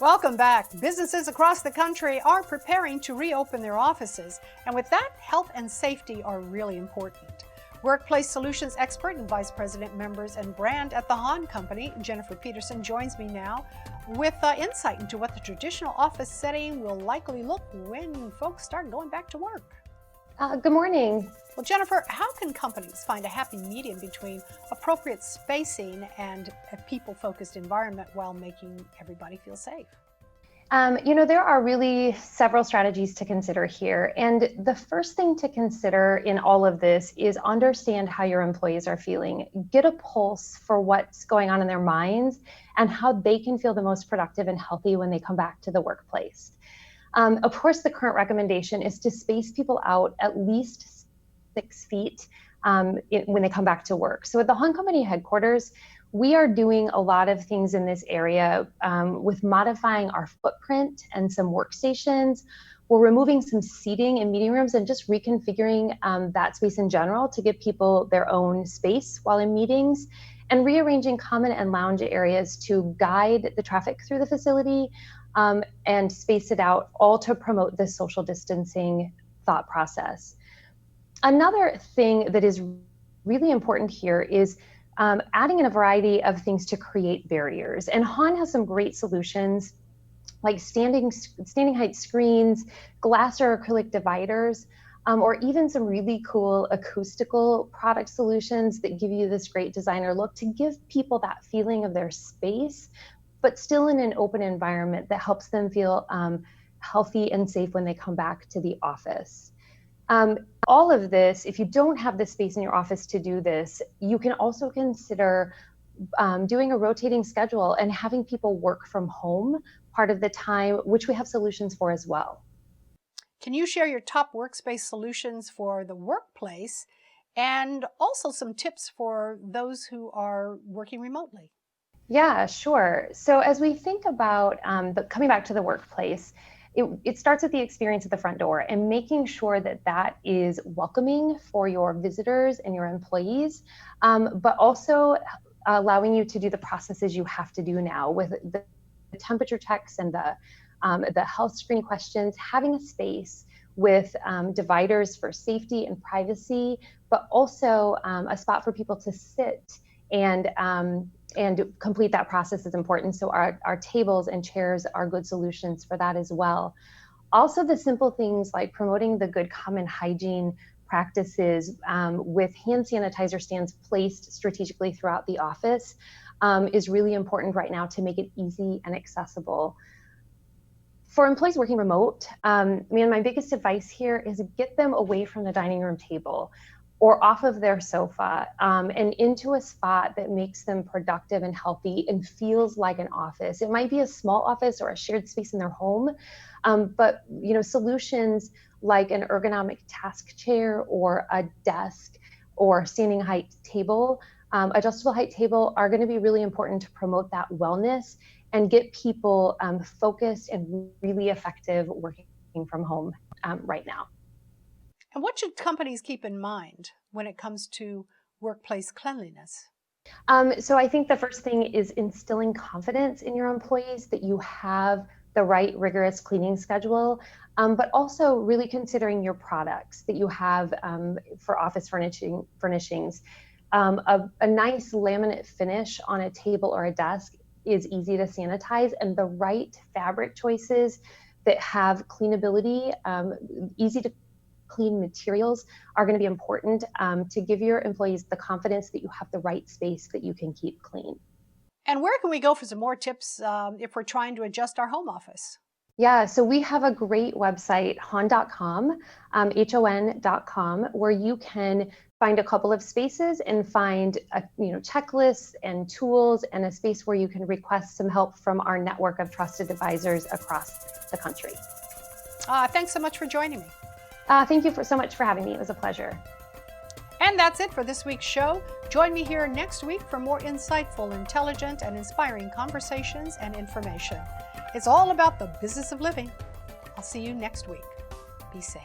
Welcome back. Businesses across the country are preparing to reopen their offices, and with that, health and safety are really important. Workplace Solutions expert and Vice President Members and Brand at the HON Company, Jennifer Petersen, joins me now with insight into what the traditional office setting will likely look when folks start going back to work. Good morning. Well, Jennifer, how can companies find a happy medium between appropriate spacing and a people-focused environment while making everybody feel safe? There are really several strategies to consider here. And the first thing to consider in all of this is understand how your employees are feeling. Get a pulse for what's going on in their minds and how they can feel the most productive and healthy when they come back to the workplace. Of course, the current recommendation is to space people out at least 6 feet when they come back to work. So at the HON Company headquarters, we are doing a lot of things in this area with modifying our footprint and some workstations. We're removing some seating in meeting rooms and just reconfiguring that space in general to give people their own space while in meetings, and rearranging common and lounge areas to guide the traffic through the facility and space it out, all to promote this social distancing thought process. Another thing that is really important here is adding in a variety of things to create barriers. And HON has some great solutions like standing height screens, glass or acrylic dividers, or even some really cool acoustical product solutions that give you this great designer look to give people that feeling of their space, but still in an open environment that helps them feel healthy and safe when they come back to the office. All of this, if you don't have the space in your office to do this, you can also consider doing a rotating schedule and having people work from home part of the time, which we have solutions for as well. Can you share your top workspace solutions for the workplace and also some tips for those who are working remotely? Yeah, sure. So as we think about coming back to the workplace, it starts with the experience at the front door and making sure that that is welcoming for your visitors and your employees, but also allowing you to do the processes you have to do now with the temperature checks and the health screen questions, having a space with dividers for safety and privacy, but also a spot for people to sit and complete that process is important. So our tables and chairs are good solutions for that as well. Also, the simple things like promoting the good common hygiene practices with hand sanitizer stands placed strategically throughout the office is really important right now to make it easy and accessible. For employees working remote, my biggest advice here is get them away from the dining room table or off of their sofa and into a spot that makes them productive and healthy and feels like an office. It might be a small office or a shared space in their home, but solutions like an ergonomic task chair or a desk or standing height table, adjustable height table are going to be really important to promote that wellness and get people focused and really effective working from home right now. And what should companies keep in mind when it comes to workplace cleanliness? So I think the first thing is instilling confidence in your employees that you have the right rigorous cleaning schedule, but also really considering your products that you have for office furnishings. A nice laminate finish on a table or a desk is easy to sanitize, and the right fabric choices that have cleanability, easy to clean materials are going to be important to give your employees the confidence that you have the right space that you can keep clean. And where can we go for some more tips if we're trying to adjust our home office? Yeah, so we have a great website, hon.com, HON.com, where you can find a couple of spaces and find checklists and tools and a space where you can request some help from our network of trusted advisors across the country. Thanks so much for joining me. Thank you so much for having me. It was a pleasure. And that's it for this week's show. Join me here next week for more insightful, intelligent, and inspiring conversations and information. It's all about the business of living. I'll see you next week. Be safe.